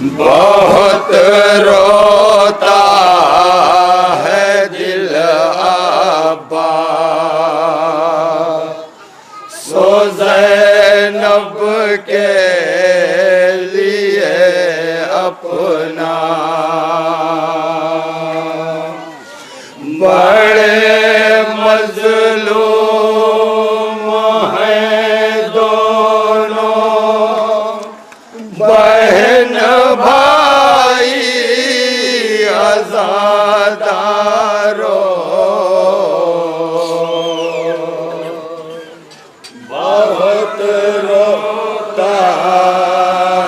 बहुत रोता है दिल अब्बास, सो ज़ैनब के लिए अपना। बड़े मज़लूम हैं दोनों बहन भाई अज़ादारों, बहुत रोता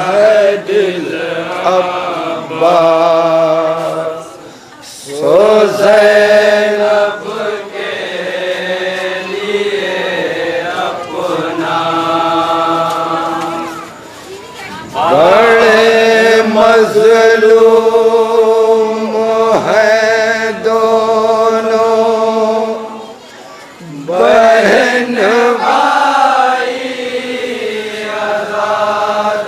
है दिल अब्बास, सो ज़ैनब के लिए अपना। बड़े मज़लूम हैं दोनों बहन भाई अज़ादारों,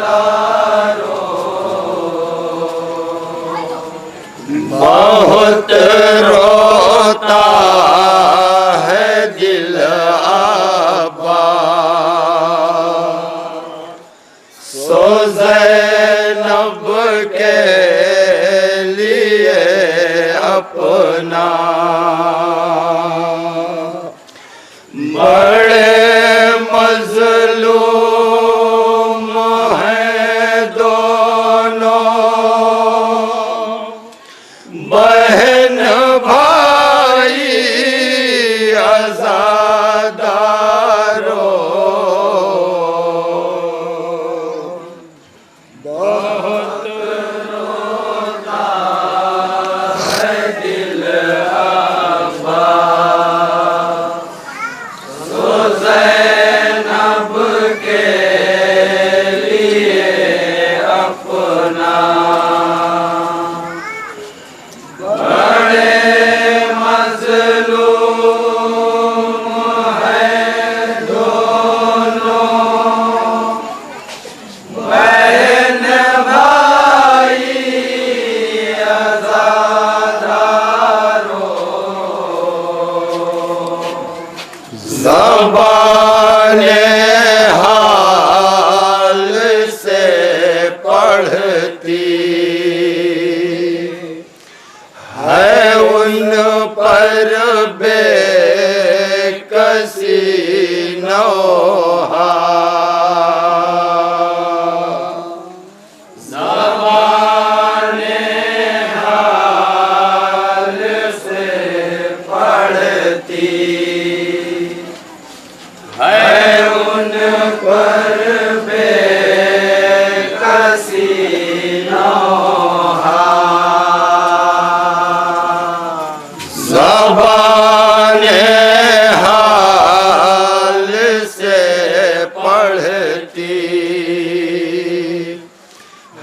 बहुत रोता है दिल अब्बास, सो ज़ैनब के लिए अपना। बड़े मज़लूम हैं दोनों बहन भाई अज़ादारों, बहुत रोता है दिल अब्बास, सो ज़ैनब के लिए अपना। बड़े मज़लूम हैं दोनों बहन भाई अज़ादारों, ज़बाने हाल से पढ़ती है उन पर बेकसी नौहा। ज़बाने हाल से पढ़ती है उन पर बेकसी नौहा। ज़बाने हाल से पढ़ती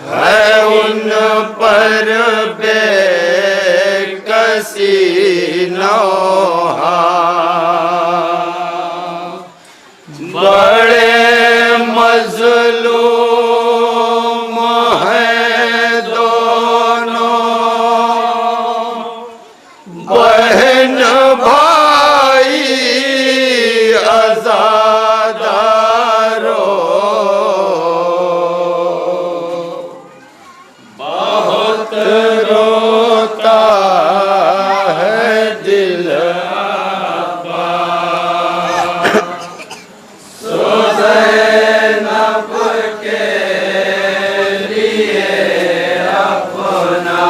है उन पर बेकसी नौहा। बड़े मज़लूम हैं दोनों बहन भाई अज़ादारों, बहुत रोता है दिल अब्बास, सो ज़ैनब के लिए अपना।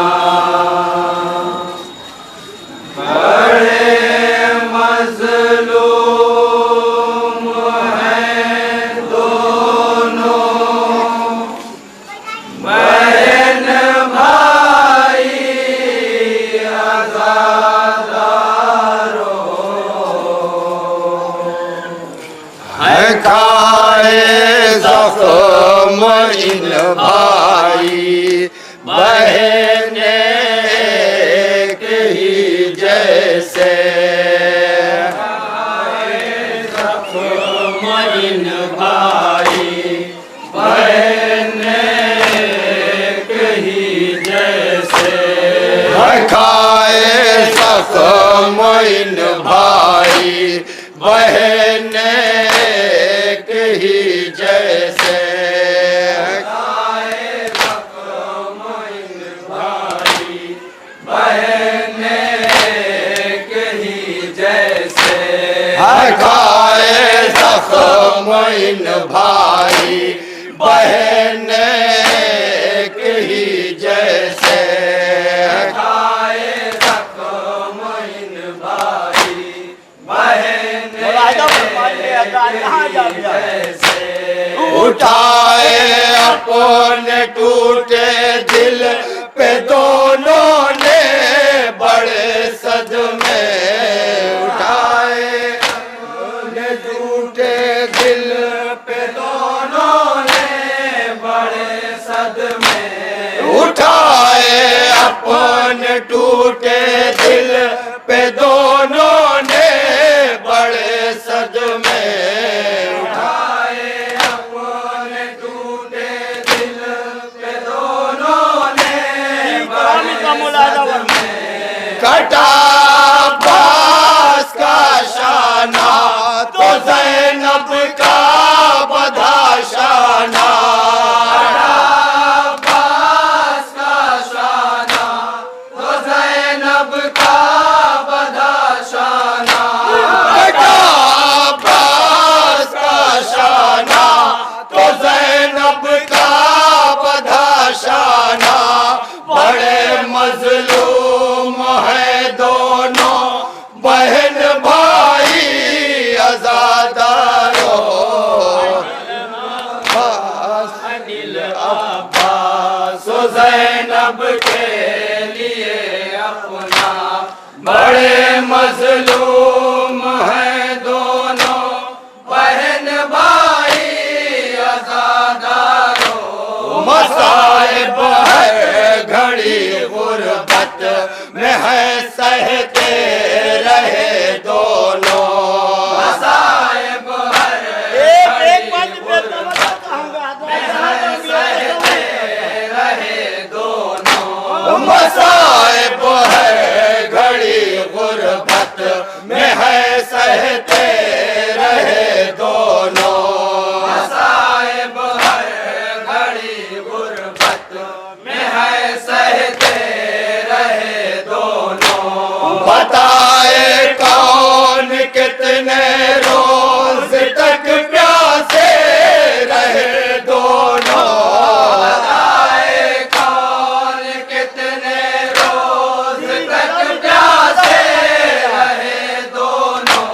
बड़े मज़लूम हैं दोनों बहन भाई अज़ादारों, है खाए ज़ख्म इन भाई बहने एक ही जैसे। ज़ख्म इन भाई बहने एक जख्म इन भाई बहन एक ही जैसे। खाए जख्म इन भाई बहन एक ही जैसे। खाए जख्म इन भाई बहन एक ही जैसे। खाए जख्म इन भाई बहन जैसे। उठाए अपने टूटे दिल पे दोनों ने बड़े सदमे। उठाए अपने टूटे दिल पे दोनों ने बड़े सदमे। उठाए अपने टूटे दिल पे दोनों ने बड़े सदमे। उठाए अपने टूटे दिल पे दोनों ने बड़े सदमे। कटा अब्बास का शाना तो ज़ैनब का बधा शाना। कटा अब्बास का शाना तो ज़ैनब का बधा शाना। कटा अब्बास का शाना तो ज़ैनब का बधा शाना। बड़े मजलूम है दोनों बहन भाई अज़ादारो। दिल अब्बास ज़ैनब के लिए अपना बड़े मजलूम है दोनों बहन भाई अज़ादारो। मसाइब है घड़ी गुर्बत में है सहते रहे दोनों। मसाइब है घड़ी गुर्बत में है सहते रहे दोनों। मसाइब है घड़ी गुर्बत में है सहते रहे दोनों। मसाइब है घड़ी गुर्बत में है सहते रहे दोनों। बताए कौन कितने रोज तक प्यासे रहे दोनों। बताए कौन कितने रोज तक प्यासे रहे दोनों।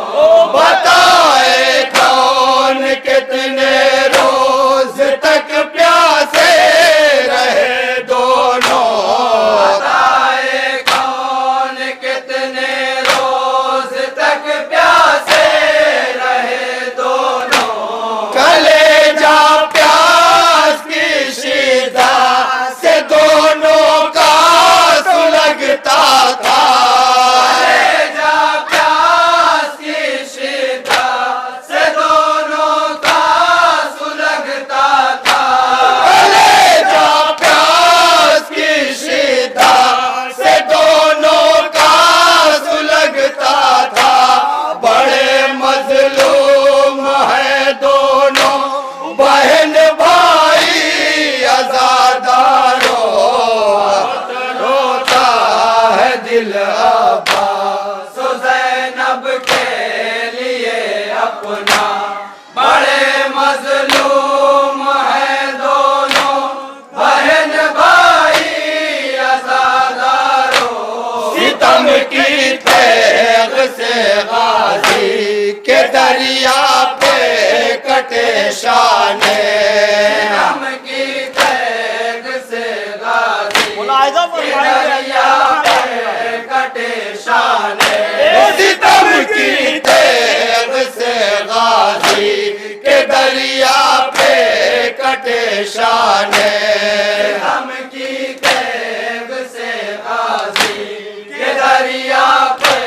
बताए कौन कितने रोज तक प्यासे रहे दोनों। बताए कौन कितने रोज तक प्यासे रहे दोनों। कलेजा प्यास की शिद्दा से दोनों का सुलगता था। कलेजा प्यास की शिद्दा से दोनों का सुलगता था। कलेजा प्यास की शिद्दा से दोनों का सुलगता था। बड़े मजलूम है दोनों बहन भाई अज़ादारो। रोता है दिल अब्बास ज़ैनब के लिए अपना बड़े मजलूम है दोनों बहन भाई अज़ादारो। सितम की तेग से गाजी के दरिया पे कटे शाने। सितम की तेग से गाजी के दरिया पे कटे शाने। सितम की तेग से गाजी के दरिया पे कटे शाने। सितम की तेग से गाजी के दरिया पे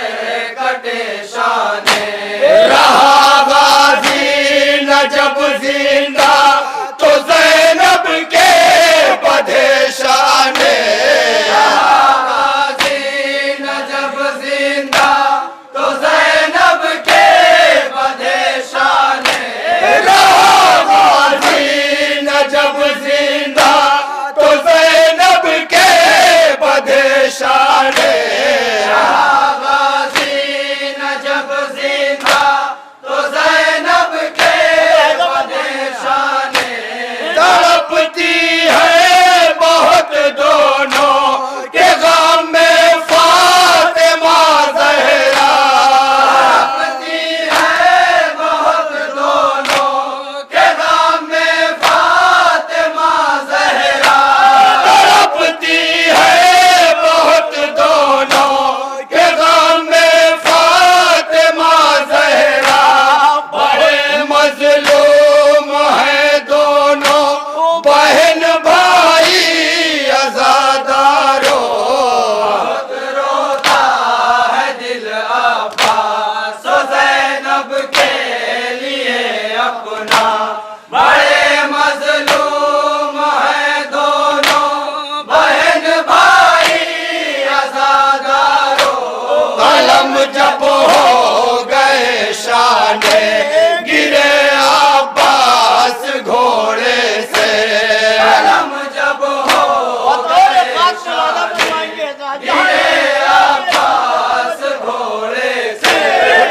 कटे शाने। रहा गाजी न जब जिंदा तो ज़ैनब के बधे शाने। रहा गाजी न जब जिंदा शाने गिरे अब्बास घोड़े से कलम जब हो गए गिरे अब्बास घोड़े से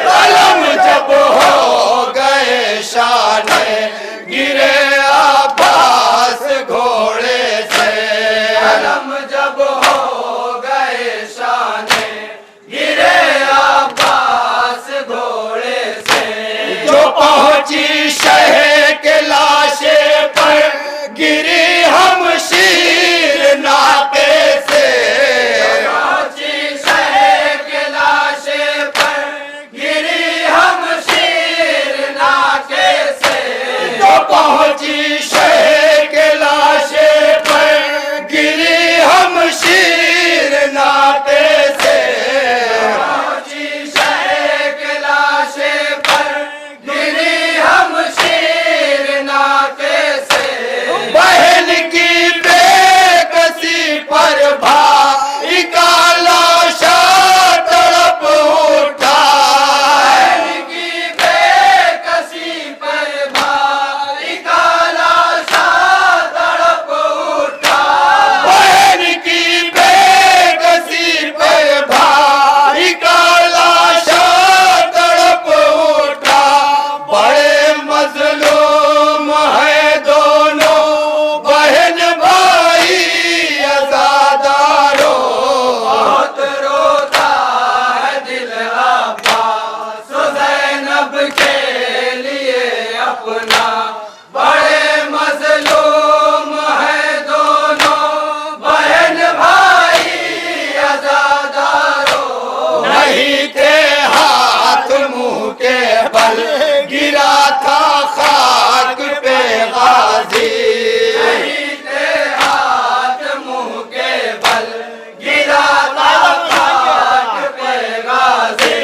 कलम जब हो गए शाने गिरे अब्बास घोड़े से कलम जब हो गए शाने गिरे अब्बास घोड़े से जो पहुंची शह के लाशे पर गिरी हम शीर नाके से पहुंची शह के लाशे पर गिरी हम शीर नाके से जो पहुंची शह के लाशे पर गिरी हम शीर नाके से पहुंची शह के लाशे पर गिरी हम शीर नाके से बहन की बेकसी पर भाई का लाशा तड़प उठा बहन की बेकसी पर भाई का लाशा तड़प उठा बहन की बेकसी पर भाई का लाशा तड़प उठा बड़े मजलूम है दोनों बहन भाई अज़ादारो बहुत रोता है दिल अब्बास ज़ैनब के लिए अपना बड़े मजलूम है दोनों बहन भाई अज़ादारो नहीं थे हाथ मुंह के बल गिरा था खाक पे गाजी नहीं थे हाथ मुंह के बल गिरा था खाक पे गाजी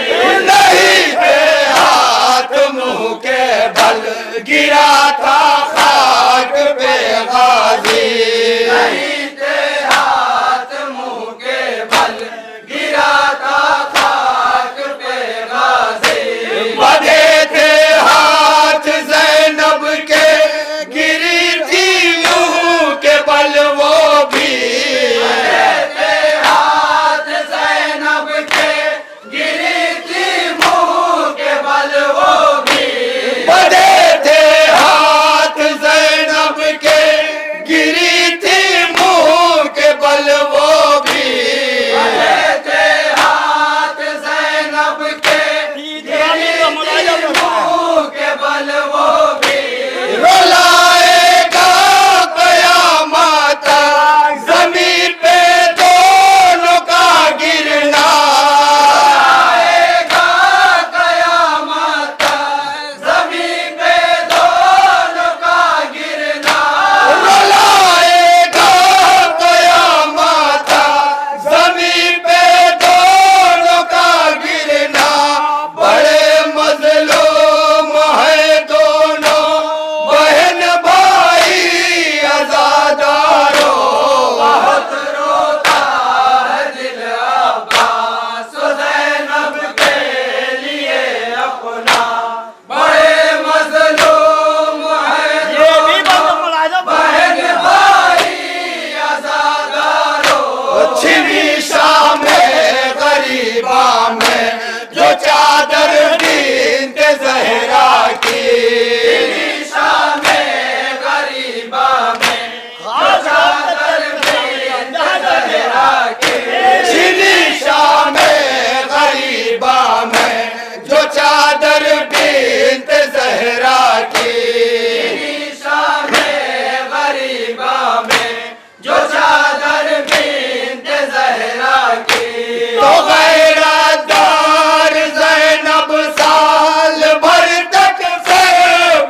नहीं थे हाथ मुंह के बल गिरा था खाक पे गाजी नहीं थे हाथ मुंह के बल गिरा था खाक पे गाजी बधे थे हाथ ज़ैनब के गिरी थी मुंह के बल वो भी बधे थे हाथ ज़ैनब के गिरी थी मुंह के बल वो भी बधे थे हाथ ज़ैनब के गिरी थी मुंह के बल वो भी बधे थे हाथ ज़ैनब के गिरी थी मुंह के बल वो भी रुलाएगा क़यामत ज़मीन पे दोनों का गिरना रुलाएगा क़यामत ज़मीन पे दोनों का गिरना रुलाएगा क़यामत ज़मीन पे दोनों का गिरना बड़े मजलूम है दोनों बहन भाई अज़ादारो बहुत रोता है दिल अब्बास ज़ैनब के लिए अपना बड़े मजलूम है बहन भाई अज़ादारो छिनी शाम गरीबा में जो चादर बीनते ज़हरा की छिनी शाम गरीबा में जो चादर बीनते ज़हरा की छिनी शाम गरीबा में जो चादर बीनते ज़हरा की छिनी शाम गरीबा में जो चादर बीनते ज़हरा की तो गैरदार ज़ैनब साल भर तक सर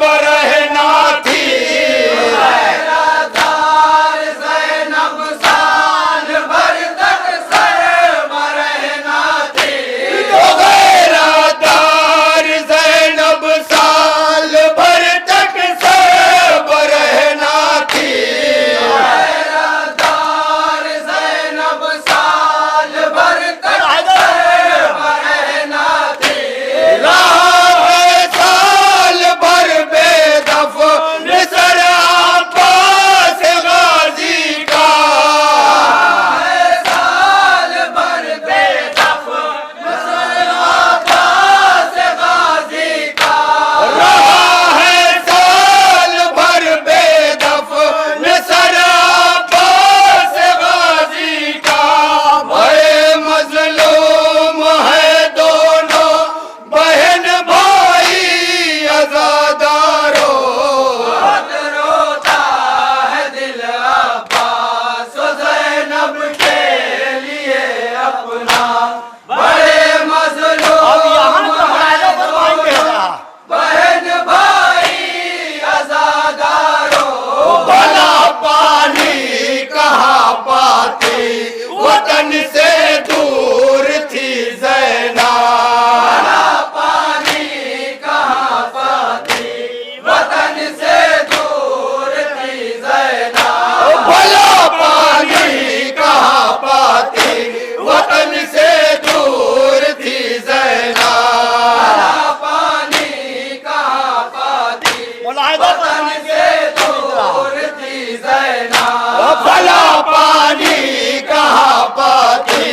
वतन से दूर थी ज़ैनब। भला पानी कहाँ पाती, वतन से दूर थी ज़ैनब। भला पानी कहाँ पाती, वतन से दूर थी ज़ैनब। भला पानी कहाँ पाती, वतन से दूर थी ज़ैनब। भला पानी कहाँ पाती,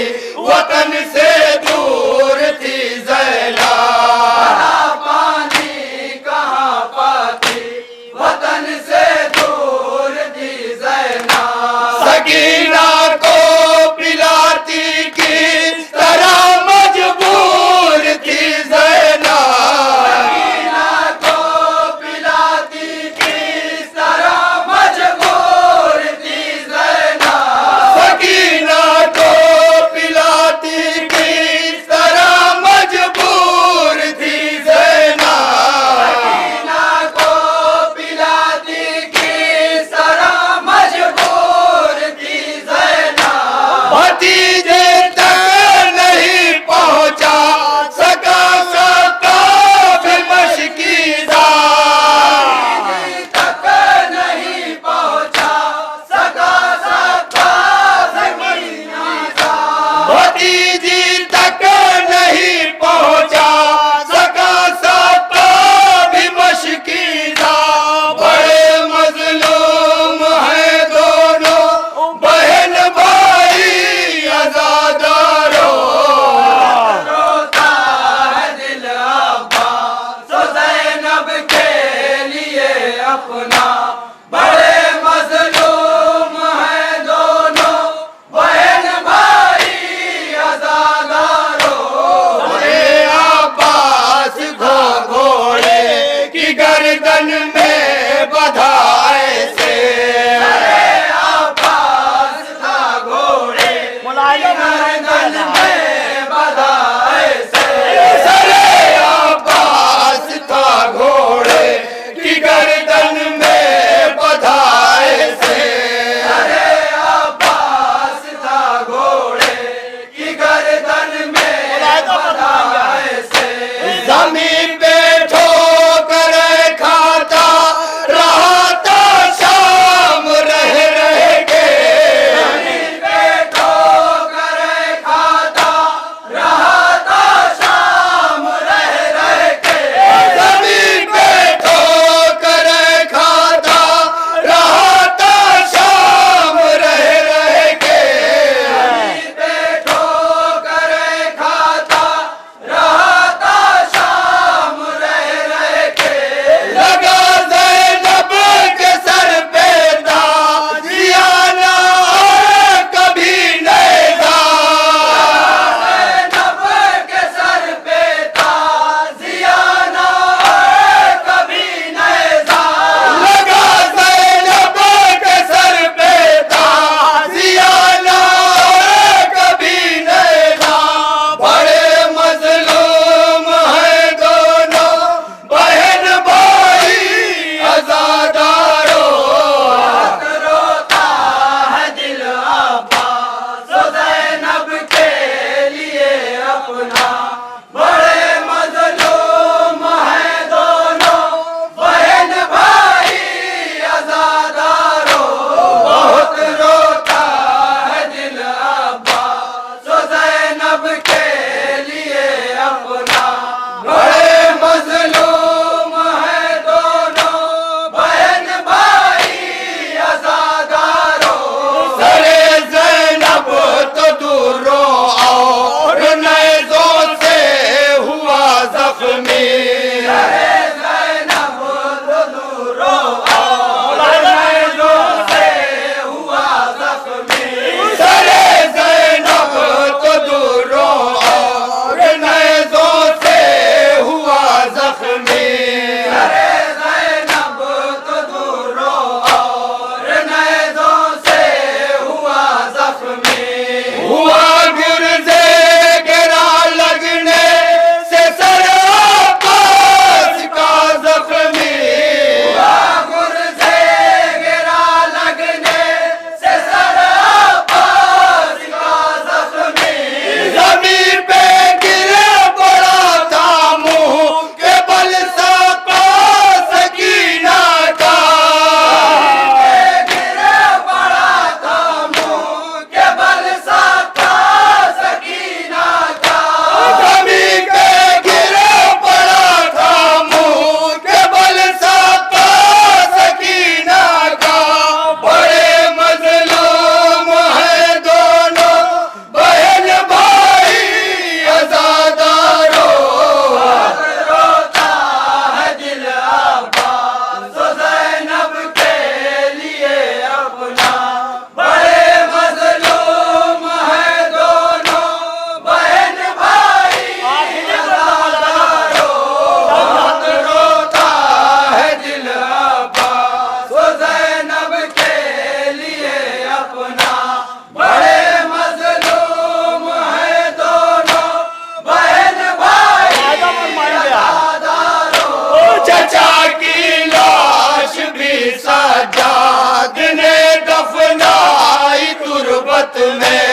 गुर्बत में।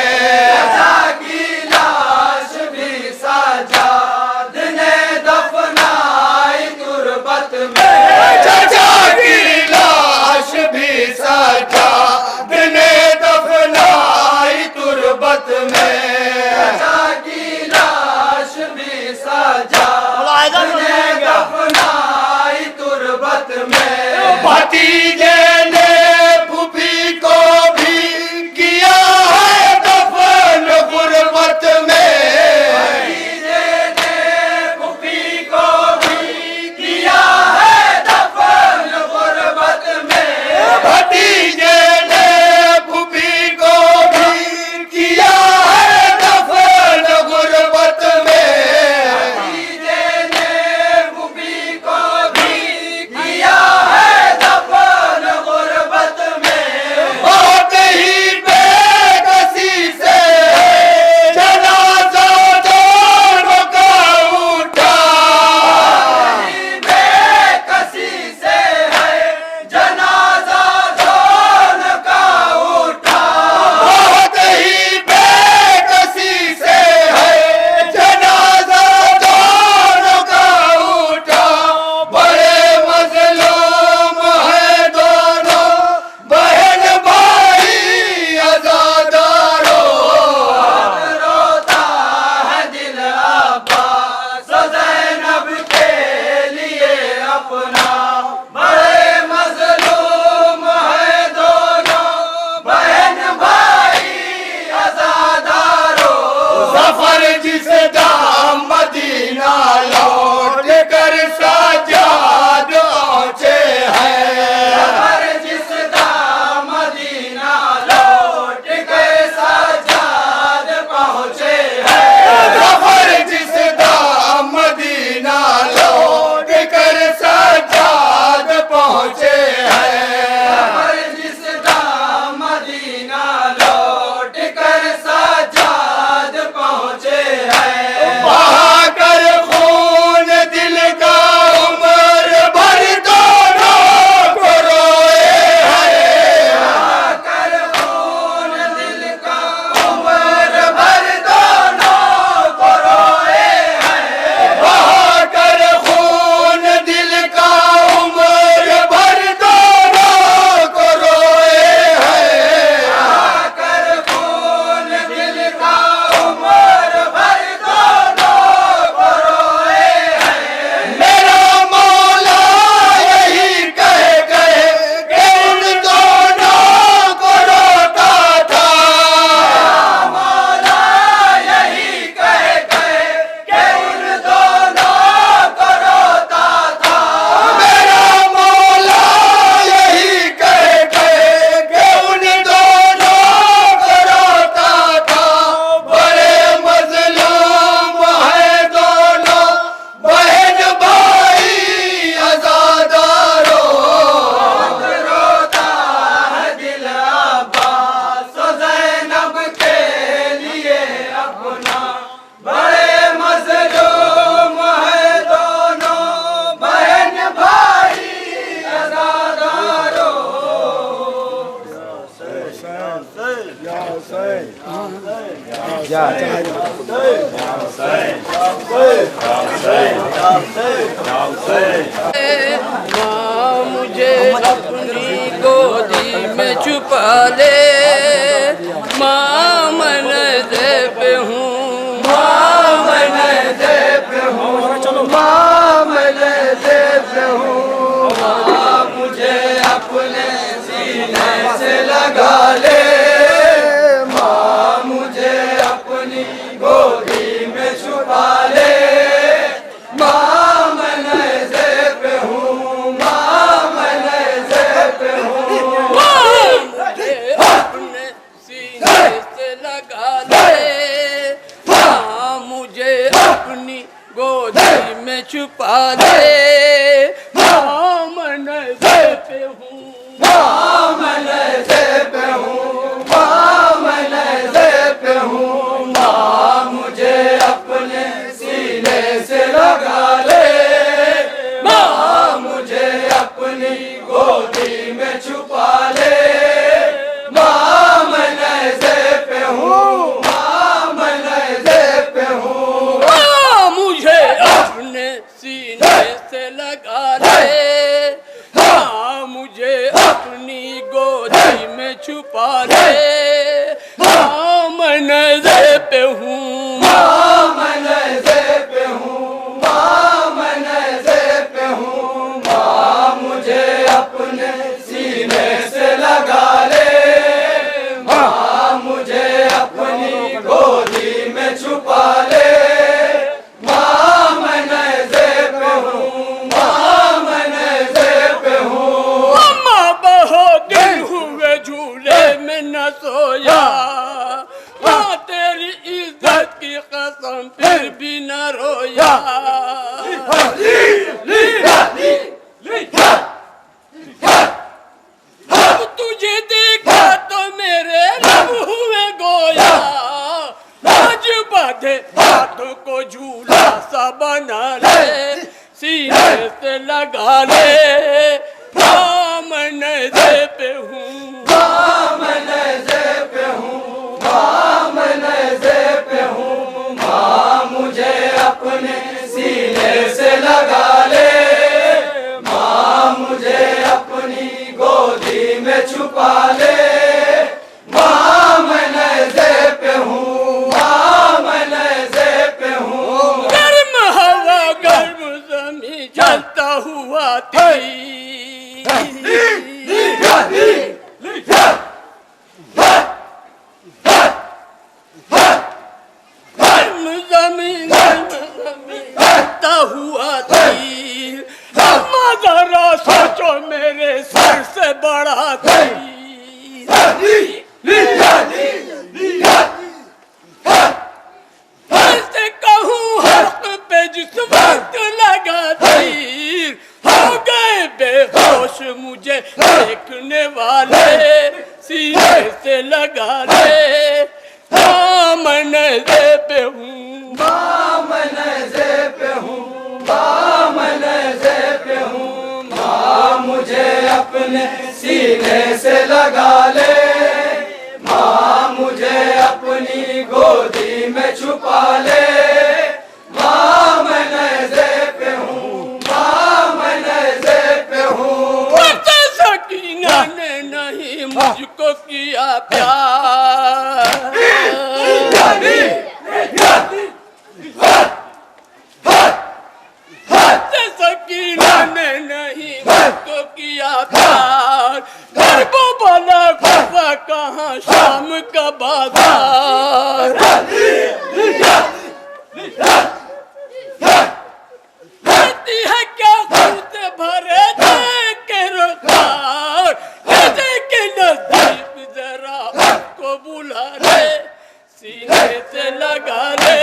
चाचा की लाश भी सजाद ने दफनाई तुरबत में। चाचा की लाश भी सजाद ने दफनाई तुरबत में। चाचा की लाश भी सजाद ने दफनाई तुरबत में। भतीजे ने फूफी को भी किया है दफन गुर्बत में। भतीजे ने फूफी को भी किया है दफन गुर्बत में। भतीजे ने फूफी को भी किया है दफन गुर्बत में। भतीजे ने फूफी को भी किया है दफन गुर्बत में। बहुत ही बेकसी से जनाजा दोनों का उठा। बेकसी से है जनाजा दोनों का उठा। बहुत ही बेकसी से है जनाजा दोनों का उठा। बड़े मजलूम है दोनों बहन भाई अज़ादारों। रोता है दिल अब्बास ज़ैनब के लिए अपना। बड़े मजलूम है दोनों बहन भाई अज़ादारों। सफर जिस दाम मदीना लौट कर सजाद पहुँचे हैं। सफर जिस दाम मदीना लौट कर सजाद पहुँचे हैं। सफर जिस दाम मदीना लौट कर सजाद पहुँचे हैं। सफर जिस दाम मदीना लौट कर सजाद पहुँचे हैं। बहाकर खून दिल का उम्र भर दोनों को रोए हैं। बहाकर खून दिल का उम्र भर दोनों को रोए हैं। बहाकर खून दिल का उम्र भर दोनों को रोए हैं। बहाकर खून दिल का उम्र भर दोनों को रोए हैं। मेरा मौला यही कह गए कि उन दोनों को रोता था। मेरा मौला यही कह गए कि उन दोनों को रोता था। मेरा मौला यही कह गए कि उन दोनों को रोता था। बड़े मजलूम है दोनों बहन भाई अज़ादारों। रोता है दिल अब्बास ज़ैनब के लिए अपना। बड़े मजलूम है दोनों बहन भाई अज़ादारों। माँ मुझे अपनी गोदी में छुपा ले। माँ मैं नज़े पे हूँ। माँ मैं नज़े पे हूँ। माँ मैं नज़े पे हूँ। माँ मुझे अपने सीने से लगा ले। माँ मुझे अपनी गोदी में छुपा ले। माँ मैं नज़े पे हूँ। माँ मैं नज़े पे हूँ। मुझे अपने सीने से लगा ले। माँ मुझे अपनी गोदी में छुपा ले। माँ मैं नज़े पे हूँ। माँ मैं नज़े पे हूँ। माँ मैं नज़े पे हूँ। माँ मुझे अपने सीने से लगा ले। माँ मुझे अपनी गोदी में छुपा ले। माँ मैं नज़े कसम फिर भी न रोया। अब तुझे देखा तो मेरे लब हुए गोया। आज बांधे हाथों को झूला सा बना ले, सीने से लगा ले, दामन से पे हूँ, दामन से पे हूँ, दामन से पे हूँ। माँ मुझे अपने सीने से लगा ले, माँ मुझे अपनी गोदी में छुपा ले। माँ मैं नज़े पे हूँ, माँ मैं नज़े पे हूँ। गर्म हवा गर्म ज़मीं चलता हुआ तीर, गर्म ज़मीं चलता हुआ तीर। अम्मा जरा सोचो मेरे सर से बड़ा तीर। ऐसे कहूँ हक पे जिस वक्त लगा तीर, हो गए बेहोश मुझे देखने वाले, सीने से लगा ले, दामन से पे हूँ, दामन से पे हूँ, दामन से पे हूँ। माँ मुझे अपने सीने से लगा ले, माँ मुझे अपनी गोदी में छुपा ले। माँ मैं नज़े पे हूँ, माँ मैं नज़े पे हूँ। सकीना ने नहीं मुझको किया प्यार, सकीना ने नहीं मुझको किया प्यार। वो बना हुआ कहाँ शाम का बाजार, कहती है क्या खुद भरे दे के रोकार, कहते के नजदीक जरा उसको बुला ले, सीने से लगा ले,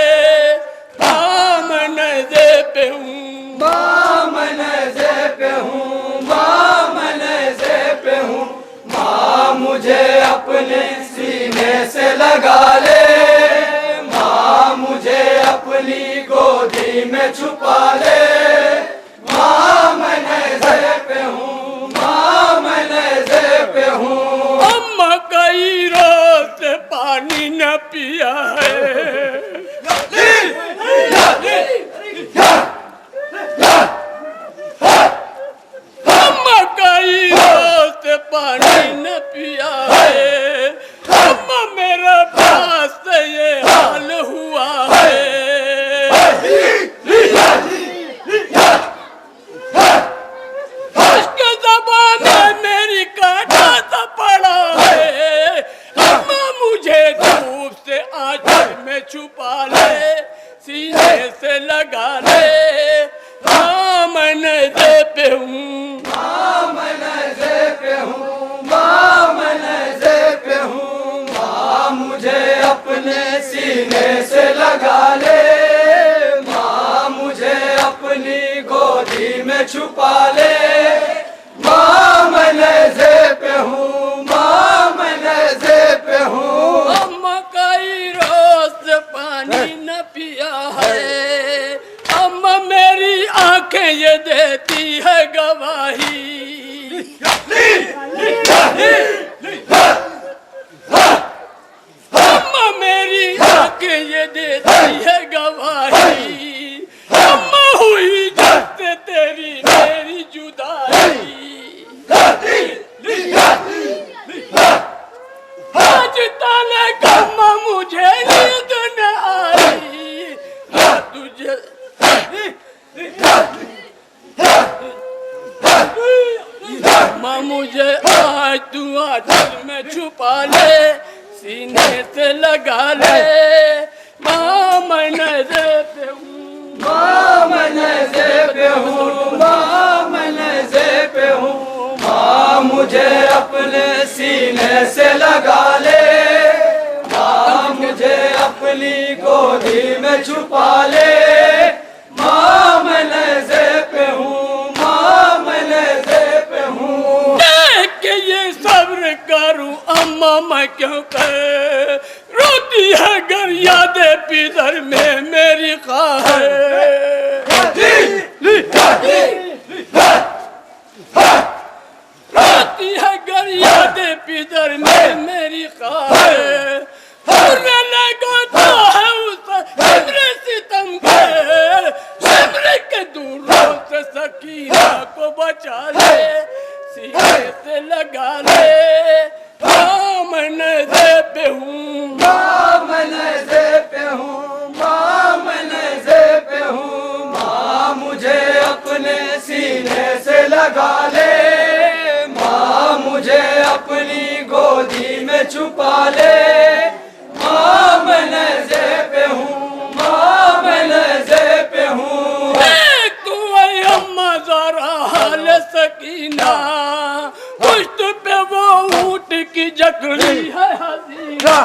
दामन से पे हूँ, माँ मैं नज़े पे हूँ, माँ मैं नज़े पे हूँ। माँ मुझे अपने सीने से लगा ले, माँ मुझे अपनी गोदी में छुपा ले। माँ मैं नज़े पे हूँ, माँ मैं नज़े पे हूँ। अम्मा कई रोज से पानी न पिया है, अम्मा कई रोज से पानी न पिया है। अम्मा मेरा पास से ये हाल हुआ है, उसके ज़बान में मेरी कांटा सा पड़ा है। अम्मा मुझे धूप से आंचल में छुपा ले, सीने से लगा ले, दामन से पे हूँ, माँ मैं नज़े पे हूँ, माँ मैं नज़े पे हूँ। माँ मुझे अपने सीने से लगा ले, माँ मुझे अपनी गोदी में छुपा ले। माँ मैं नज़े पे हूँ, माँ मैं नज़े पे हूँ। अम्मा कई रोज से पानी न पिया है, अम्मा मेरी आंखें ये देती है गवाही, अम्मा मेरी आंखें ये देती है गवाही। अम्मा हुई जब से तेरी मेरी जुदाई, आज तक अम्मा मुझे नींद न आई, तुझे माँ मुझे आज तू आंचल में छुपा ले, सीने से लगा ले, माँ मैं नज़े पे हूँ, माँ मैं नज़े पे हूँ, माँ मैं नज़े पे हूँ। माँ मुझे अपने सीने से लगा ले, माँ मुझे अपनी गोदी में में छुपा ले। माँ मैं नज़े पे हूँ, माँ मैं नज़े पे हूँ। देख के ये सब्र करूं अम्मा मैं क्यों कर, रोती है घर यादें पिदर में मेरी ख्वाहिश। रोती है घर यादें पिदर में मेरी ख्वाहिश। पुरने गोता है उस सिमरे सितम के, सिमरे के दूरों से सकीना को बचा ले, सीने से लगा ले। माँ मैं नज़े पे हूँ, माँ मैं नज़े पे हूँ, माँ मैं नज़े पे हूँ। माँ मुझे अपने सीने से लगा ले, माँ मुझे अपनी गोदी में छुपा ले। माँ मैं नज़े पे हूँ, माँ मैं नज़े पे हूँ। देख तू ऐ अम्मा ज़रा हाल सकीना, पुश्त पे वो ऊँट की जकड़ी है हसीना।